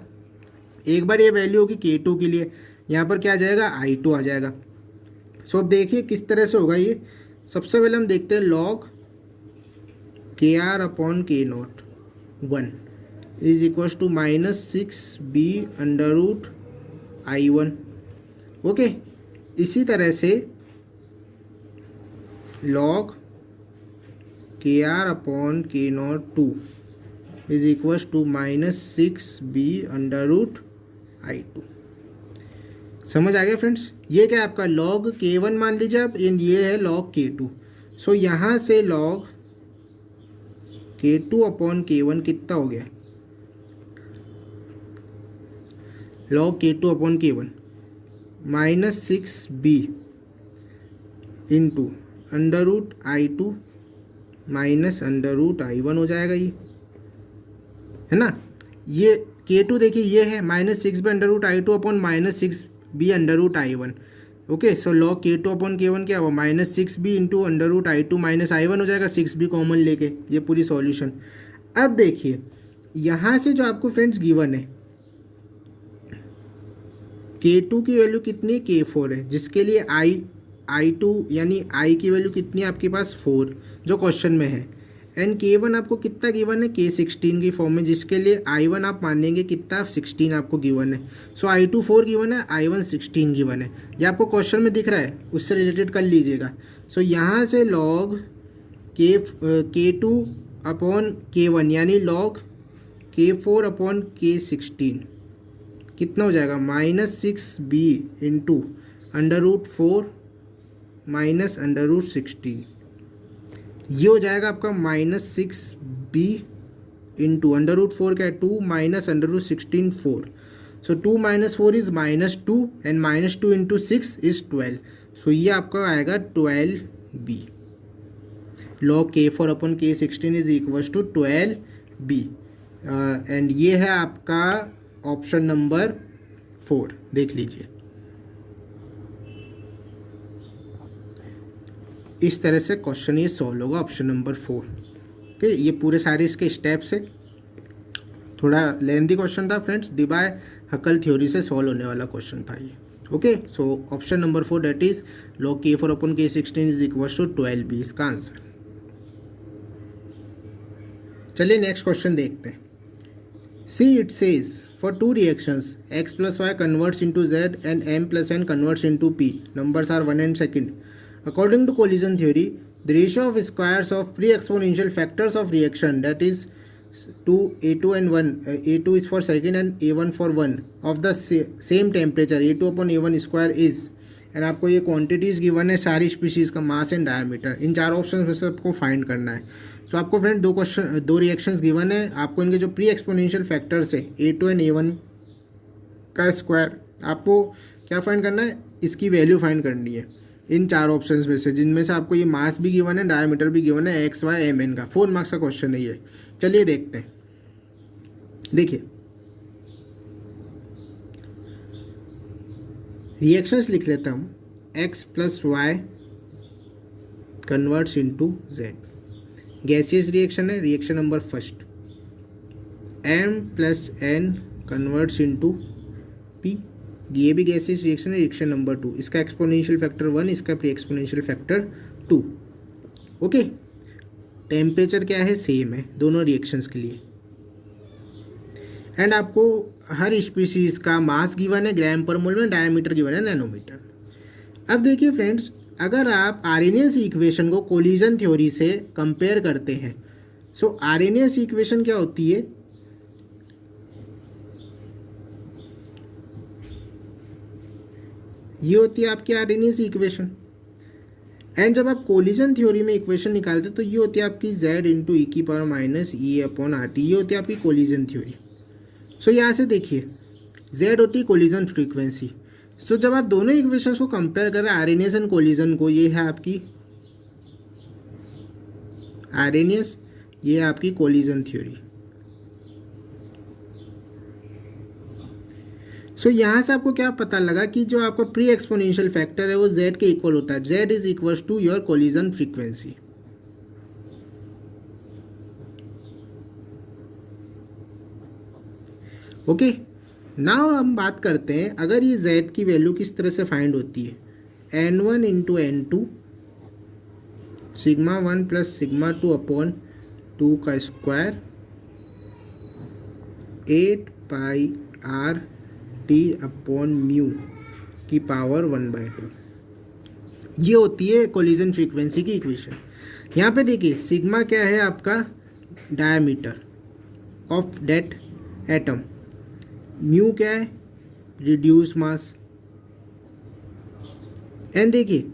एक बार ये वैल्यू होगी K2 के लिए, यहाँ पर क्या आ जाएगा, I2 आ जाएगा। सो अब देखिए किस तरह से होगा ये। सबसे पहले हम देखते हैं log KR/K0 1 is equal to -6b √I1। Okay, इसी तरह से log KR/K0 2 is equal to -6b √I2। समझ आ गया फ्रेंड्स। ये क्या है आपका log K1 मान लीजिए आप, ये है log K2। सो यहाँ से log K2/K1 कितना हो गया, log K2/K1 -6b into √I2 minus under root I1 हो जाएगा ये, है ना। ये K2 देखिए ये है -6b under root I2 upon -6b under root I1। Okay, so log K2 upon K1 क्या हुआ, -6b into under root I2 minus I1 हो जाएगा, 6b कॉमन लेके, ये पूरी सॉल्यूशन। अब देखिए यहाँ से जो आपको फ्रेंड्स गिवन है K2 की वैल्यू कितनी है, K4 है, जिसके लिए I2 यानी I की वैल्यू कितनी है आपके पास 4 जो क्वेश्चन में है, एंड K1 आपको कितना गिवन है, K16 की फॉर्म में, जिसके लिए I1 आप मानेंगे कितना 16 आपको गिवन है। सो I2 4 गिवन है, I1 16 गिवन है, ये आपको क्वेश्चन में दिख रहा है, उससे रिलेटेड कर लीजिएगा। सो यहाँ से लॉग K2 अपॉन K1 यानी लॉग K4 अपॉन K16 कितना हो जाएगा, -6b into under root 4 minus under root 16, ये हो जाएगा आपका -6b इंटू अंडर रूट 4 क्या है 2 माइनस under root 16 4। So 2 - 4 is -2 and -2 into 6 is 12। So ये आपका आएगा 12b। Log K4 upon K16 is equals to 12b, and ये है आपका ऑप्शन नंबर 4। देख लीजिए इस तरह से क्वेश्चन ये सॉल्व होगा, ऑप्शन नंबर 4। ओके, ये पूरे सारे इसके स्टेप्स है, थोड़ा लेंथी क्वेश्चन था फ्रेंड्स, डिबाय-हकल थ्योरी से सॉल्व होने वाला क्वेश्चन था ये। Okay, so option number 4 that is log K4 upon K16 is equal to 12b, इसका आंसर। चलिए नेक्स्ट क्वेश्चन देखते हैं। See it says for two reactions x plus y converts into z and m plus n converts into p, numbers are 1 and second. According to collision theory, the ratio of squares of pre-exponential factors of reaction, that is 2 a2 and 1, a2 is for second and a1 for 1, of the same temperature a2 upon a1 square is, and आपको ये क्वांटिटीज़ गिवन है सारी स्पीशीज़ का मास एंड डायमीटर, इन चार ऑप्शन में से आपको फाइंड करना है। सो आपको फ्रेंड दो रिएक्शंस गिवन है, आपको इनके जो प्री एक्सपोनेंशियल फैक्टर्स है a2 एंड a1 का स्क्वायर, आपको क्या फाइंड करना है, इसकी वैल्यू फाइंड करनी है इन चार ऑप्शंस में से, जिनमें से आपको ये मास भी गिवन है, डायमीटर भी गिवन है, x y m n का। 4 मार्क्स का क्वेश्चन है ये। चलिए देखते हैं। देखिए रिएक्शंस लिख लेता हूँ, x plus Y converts into z, gaseous reaction है, reaction number first. m plus n converts into p, ये भी गैसियस रिएक्शन है, रिएक्शन नंबर 2, इसका एक्सपोनेंशियल फैक्टर 1, इसका pre exponential factor 2। Okay, temperature क्या है, सेम है दोनों रिएक्शंस के लिए, एंड आपको हर स्पीसीज़ का मास गिवन है ग्राम पर मोल में, डायमीटर गिवन है नैनोमीटर। अब देखिए फ्रेंड्स, अगर आप आर्हेनियस इक्वेशन को कोलिजन थ्योरी से कंपेयर करते हैं, सो आर्हेनियस इक्वेशन क्या होती है, ये होती है आपकी आर्हेनियस इक्वेशन, एंड जब आप कोलिजन थ्योरी में इक्वेशन निकालते तो ये होती है आपकी z इंटू ई की पावर माइनस ई अपॉन आर टी, ये होती है आपकी कोलिजन थ्योरी। सो यहाँ से देखिए z होती है कोलिजन फ्रीक्वेंसी। सो जब आप दोनों इक्वेशंस को कंपेयर करें आर्हेनियस एंड कोलिजन को, ये है आपकी आर्हेनियस, ये है आपकी कोलिजन थ्योरी। सो यहाँ से आपको क्या पता लगा कि जो आपका प्री एक्सपोनेंशियल फैक्टर है वो z के इक्वल होता है, z is equal to your collision frequency. Okay, now हम बात करते हैं अगर ये z की वैल्यू किस तरह से फाइंड होती है, n1 into n2 sigma 1 plus sigma 2 upon 2 का स्क्वायर 8 पाई आर टी अपॉन म्यू की पावर 1/2, ये होती है कोलिजन फ्रीक्वेंसी की इक्वेशन। यहाँ पे देखिए सिग्मा क्या है आपका diameter of that atom, mu क्या है रिड्यूस मास, एंड देखिए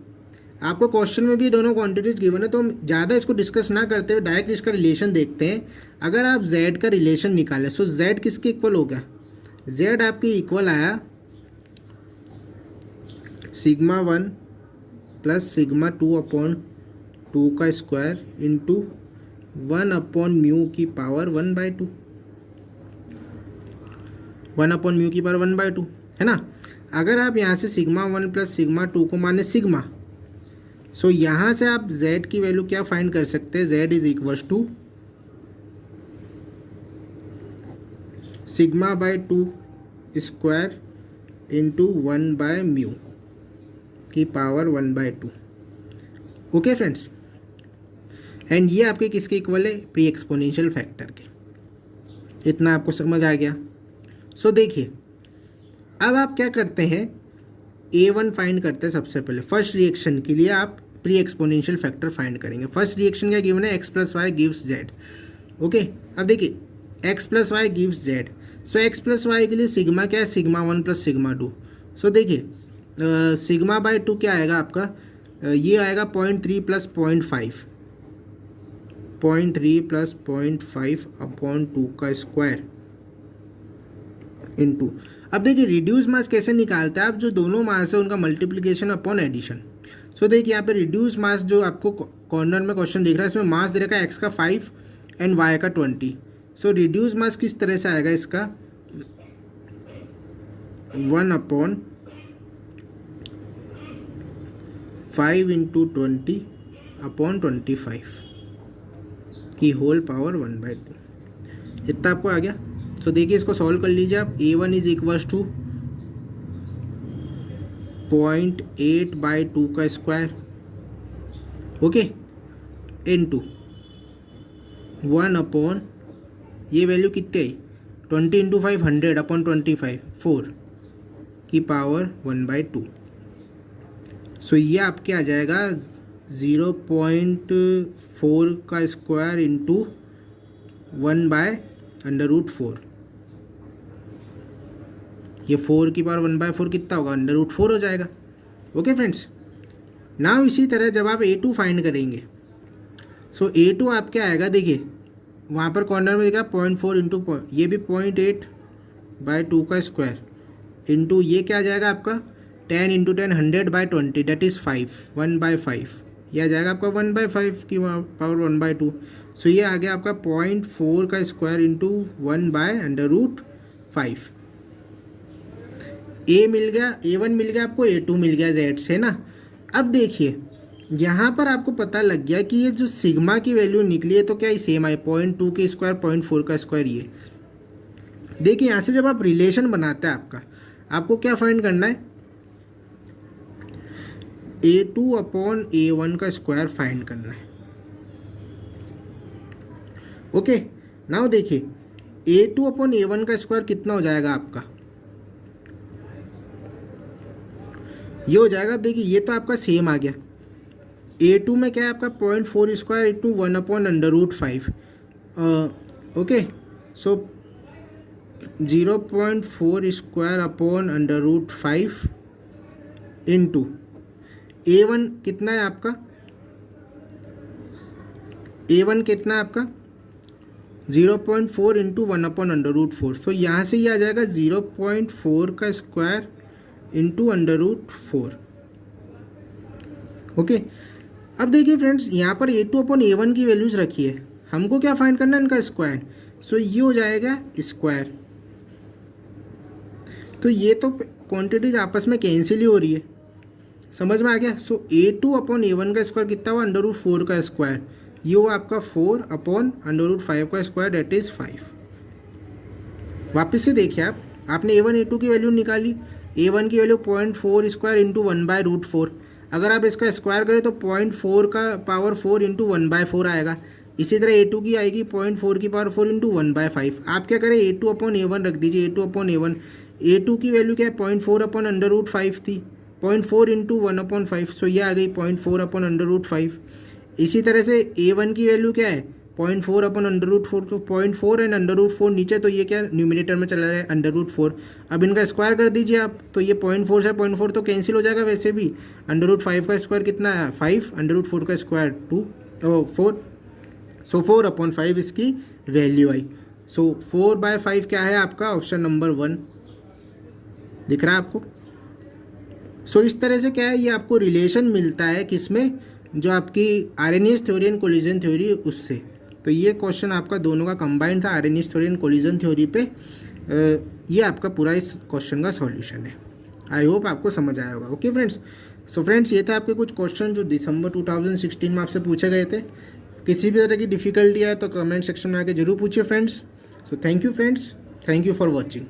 आपको क्वेश्चन में भी दोनों क्वांटिटीज गिवन है, तो हम ज़्यादा इसको डिस्कस ना करते हुए डायरेक्ट इसका रिलेशन देखते हैं। अगर आप z का रिलेशन निकालें, सो z किसके इक्वल हो गया, z आपके इक्वल आया सिग्मा 1 प्लस सिग्मा 2 अपॉन 2 का स्क्वायर इंटू 1/μ की पावर 1/2, 1/μ की पावर 1/2 है ना। अगर आप यहाँ से सिग्मा 1 प्लस सिग्मा 2 को माने सिग्मा, सो यहाँ से आप z की वैल्यू क्या फाइंड कर सकते हैं, z is equals to sigma by 2 square into 1/μ की पावर 1/2। ओके फ्रेंड्स, एंड ये आपके किसके इक्वल है, प्री एक्सपोनेंशियल फैक्टर के। इतना आपको समझ आ गया। सो देखिए अब आप क्या करते हैं, a1 फाइंड करते हैं। सबसे पहले फर्स्ट रिएक्शन के लिए आप प्री एक्सपोनेंशियल फैक्टर फाइंड करेंगे। फर्स्ट रिएक्शन क्या गिवन है, x plus y gives z। Okay, अब देखिए x plus y gives z। So x plus y के लिए सिग्मा क्या है, सिग्मा 1 प्लस सिग्मा 2। सो देखिए सिग्मा बाय 2 क्या आएगा आपका, ये आएगा 0.3 प्लस 0.5, 0.3 प्लस 0.5 अपॉन 2 का स्क्वायर इनटू। अब देखिए रिड्यूस मास कैसे निकालते हैं आप, जो दोनों मास है उनका मल्टीप्लिकेशन अपॉन एडिशन। सो देखिए यहाँ पे रिड्यूस मास जो आपको कॉर्नर में क्वेश्चन दिख रहा है, इसमें मास दे रखा है x का 5 एंड y का 20। सो रिड्यूस मास किस तरह से आएगा इसका, 1/5 इंटू 20 अपॉन 25 की होल पावर 1/2। इतना आपको आ गया। सो देखिए इसको सॉल्व कर लीजिए आप। a1 इज इक्वल्स टू 0.8/2 का स्क्वायर, ओके, इनटू 1 अपॉन, ये वैल्यू कितनी आई, 20 इंटू 5 100 अपॉन 25 4 की पावर 1/2। सो ये आपके आ जाएगा 0.4 का स्क्वायर इंटू 1/√4। ये 4 की पावर 1/4 कितना होगा, √4 हो जाएगा। ओके फ्रेंड्स, नाउ इसी तरह जब आप a2 फाइंड करेंगे, सो a2 आपके आएगा, देखिए वहाँ पर कॉर्नर में दिख रहा है 0.4 इंटू, ये भी 0.8/2 का स्क्वायर इंटू ये क्या आ जाएगा आपका 10 इंटू 10 100/20 डेट इज़ 5, 1/5। ये आ जाएगा आपका 1/5 की पावर 1/2। सो ये आ गया आपका 0.4 का स्क्वायर इंटू 1/√5। a मिल गया, a1 मिल गया आपको, a2 मिल गया z से ना। अब देखिए यहाँ पर आपको पता लग गया कि ये जो सिग्मा की वैल्यू निकली है तो क्या ये सेम है, 0.2 के स्क्वायर 0.4 का स्क्वायर। ये देखिए यहाँ से जब आप रिलेशन बनाते हैं आपको क्या फाइंड करना है, a2 अपॉन a1 का स्क्वायर फाइंड करना है। ओके, नाउ देखिए a2 अपॉन a1 का स्क्वायर कितना हो जाएगा आपका, ये हो जाएगा। अब देखिए ये तो आपका सेम आ गया। a2 में क्या है आपका 0.4 स्क्वायर इंटू 1 अपॉन √5। ओके, सो 0.4 स्क्वायर अपॉन √5 इंटू a1 कितना है आपका, a1 कितना है आपका 0.4 इंटू 1 अपॉन √4। तो यहाँ से ये आ जाएगा 0.4 का स्क्वायर इंटू √4। ओके, अब देखिए फ्रेंड्स यहाँ पर a2 अपॉन a1 की वैल्यूज रखी है, हमको क्या फाइंड करना है इनका स्क्वायर। सो ये हो जाएगा स्क्वायर, तो ये तो क्वांटिटीज आपस में कैंसिल ही हो रही है, समझ में आ गया। सो a2 अपॉन a1 का स्क्वायर कितना हुआ, √4 का स्क्वायर, ये हुआ आपका 4 अपॉन √5 का स्क्वायर डेट इज़ 5। वापस से देखिए आपने a1 a2 की वैल्यू निकाली, a1 की वैल्यू 0.4 स्क्वायर इंटू 1/√4। अगर आप इसका स्क्वायर करें तो 0.4 का पावर 4 इंटू 1/4 आएगा। इसी तरह a2 की आएगी 0.4 की पावर 4 इंटू 1/5। आप क्या करें, a2 अपॉन a1 रख दीजिए, a2 अपॉन a1, a2 की वैल्यू क्या है 0.4 अपॉन √5 थी, 0.4 इंटू 1/5, सो ये आ गई 0.4 अपॉन √5। इसी तरह से a1 की वैल्यू क्या है 0.4 अपॉन √4, तो 0.4 एंड √4 नीचे, तो ये क्या न्यूमिनेटर में चला जाए √4। अब इनका स्क्वायर कर दीजिए आप, तो ये 0.4 से 0.4 तो कैंसिल हो जाएगा वैसे भी। √5 का स्क्वायर कितना है 5, √4 का स्क्वायर 4, सो 4 अपॉन 5 इसकी वैल्यू आई। सो 4/5 क्या है आपका, ऑप्शन नंबर 1 दिख रहा है आपको। सो इस तरह से क्या है, ये आपको रिलेशन मिलता है किसमें, जो आपकी Arrhenius theory and collision theory उससे। तो ये क्वेश्चन आपका दोनों का कंबाइंड था, Arrhenius theory and collision theory पे। ये आपका पूरा इस क्वेश्चन का सॉल्यूशन है। आई होप आपको समझ आया होगा। ओके फ्रेंड्स, सो फ्रेंड्स ये थे आपके कुछ क्वेश्चन जो दिसंबर 2016 में आपसे पूछे गए थे। किसी भी तरह की डिफिकल्टी है तो कमेंट सेक्शन में आके जरूर पूछिए friends. So thank you friends, thank you for watching.